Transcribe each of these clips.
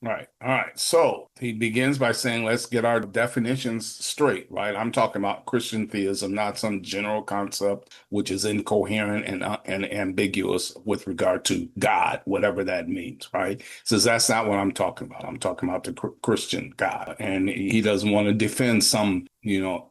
Right. All right. So he begins by saying, let's get our definitions straight, right? I'm talking about Christian theism, not some general concept which is incoherent and ambiguous with regard to God, whatever that means, right? Says that's not what I'm talking about. I'm talking about the Christian God. And he doesn't want to defend some,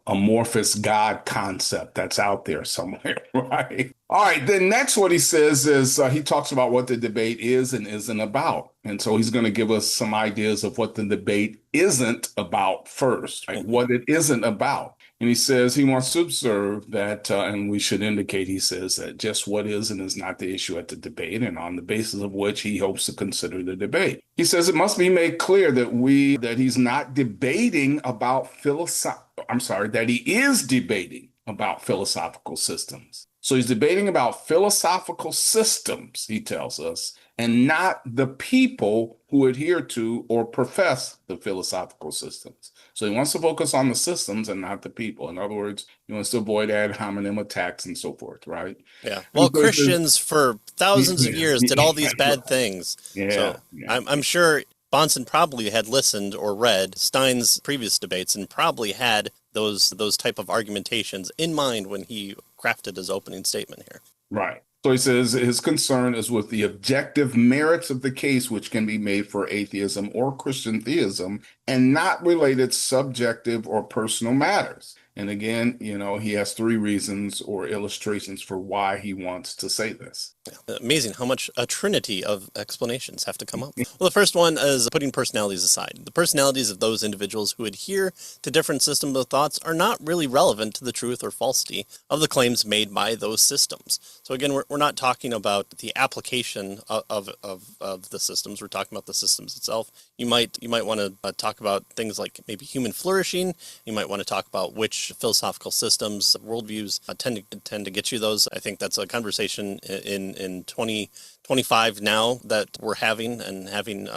amorphous God concept that's out there somewhere, right? All right, then next what he says is he talks about what the debate is and isn't about. And so he's going to give us some ideas of what the debate isn't about first, right? Mhm. What it isn't about. And he says he wants to observe that, and we should indicate, he says that just what is and is not the issue at the debate, and on the basis of which he hopes to consider the debate. He says it must be made clear that he's not debating about that he is debating about philosophical systems. So he's debating about philosophical systems, he tells us, and not the people who adhere to or profess the philosophical systems. So he wants to focus on the systems and not the people. In other words, he wants to avoid ad hominem attacks and so forth, right? Yeah. And Well, so he says, Christians for thousands of yeah, years did all these bad right. things. Yeah, So yeah. I'm sure Bonson probably had listened or read Stein's previous debates and probably had those type of argumentations in mind when he crafted his opening statement here. Right. So he says his concern is with the objective merits of the case which can be made for atheism or Christian theism and not related subjective or personal matters. And again, he has three reasons or illustrations for why he wants to say this. Amazing how much a trinity of explanations have to come up. Well, the first one is putting personalities aside. The personalities of those individuals who adhere to different systems of thoughts are not really relevant to the truth or falsity of the claims made by those systems. So again, we're not talking about the application of the systems. We're talking about the systems itself. You might want to talk about things like maybe human flourishing. You might want to talk about which philosophical systems, worldviews tend to get you those. I think that's a conversation in 2025 now that we're having and having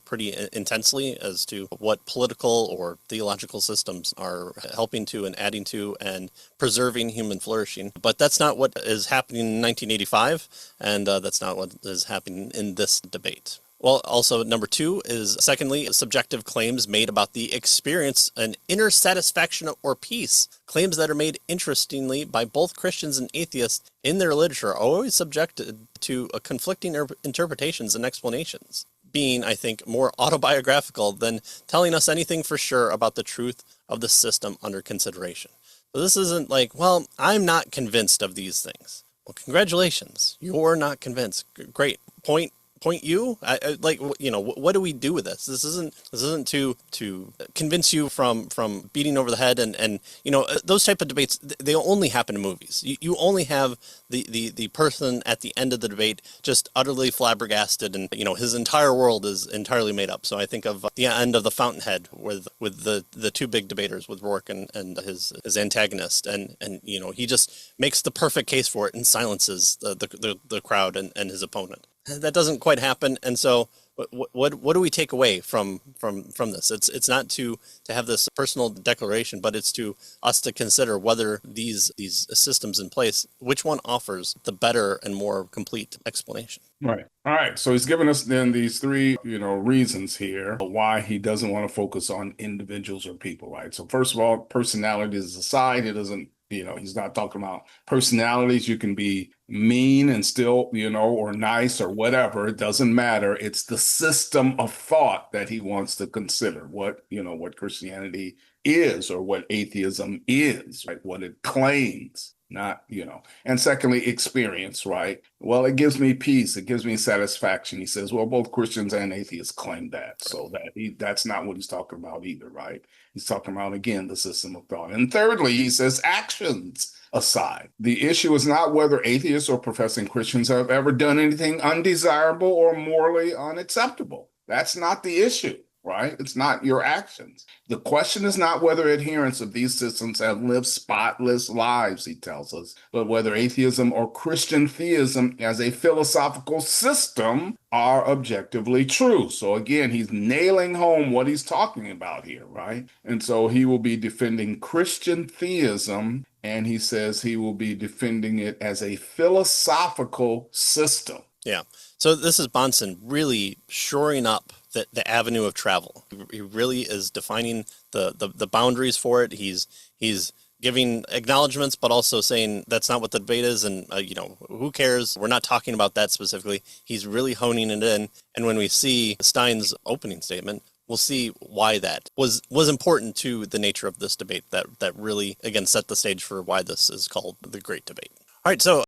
pretty intensely as to what political or theological systems are helping to and adding to and preserving human flourishing. But that's not what is happening in 1985, and that's not what is happening in this debate. Well, also number two is secondly, subjective claims made about the experience and inner satisfaction or peace. Claims that are made interestingly by both Christians and atheists in their literature are always subjected to conflicting interpretations and explanations, being, I think, more autobiographical than telling us anything for sure about the truth of the system under consideration. So this isn't like, well, I'm not convinced of these things. Well, congratulations, you're not convinced. Great point you like, what do we do with this? This isn't to convince you from beating over the head and those type of debates. They only happen in movies. You only have the person at the end of the debate just utterly flabbergasted, and his entire world is entirely made up. So I think of the end of The Fountainhead with the two big debaters, with Rourke and his antagonist, and he just makes the perfect case for it and silences the crowd and his opponent. That doesn't quite happen, and so what do we take away from this? It's not to have this personal declaration, but it's to us to consider whether these systems in place, which one offers the better and more complete explanation. Right. All right. So he's given us then these three, reasons here why he doesn't want to focus on individuals or people, right? So first of all, personalities aside, he doesn't, he's not talking about personalities. You can be mean and still, or nice or whatever. It doesn't matter. It's the system of thought that he wants to consider what Christianity is or what atheism is, right? What it claims, not, and secondly, experience, right? Well, it gives me peace. It gives me satisfaction. He says, well, both Christians and atheists claim that. So that's not what he's talking about either, right? He's talking about, again, the system of thought. And thirdly, he says actions aside. The issue is not whether atheists or professing Christians have ever done anything undesirable or morally unacceptable. That's not the issue, right? It's not your actions. The question is not whether adherents of these systems have lived spotless lives, he tells us, but whether atheism or Christian theism as a philosophical system are objectively true. So again, he's nailing home what he's talking about here, right? And so he will be defending Christian theism, and he says he will be defending it as a philosophical system. Yeah. So this is Bonson really shoring up the avenue of travel. He really is defining the boundaries for it. He's giving acknowledgments, but also saying that's not what the debate is, and who cares? We're not talking about that specifically. He's really honing it in, and when we see Stein's opening statement, we'll see why that was important to the nature of this debate. That really again set the stage for why this is called the Great Debate. All right, so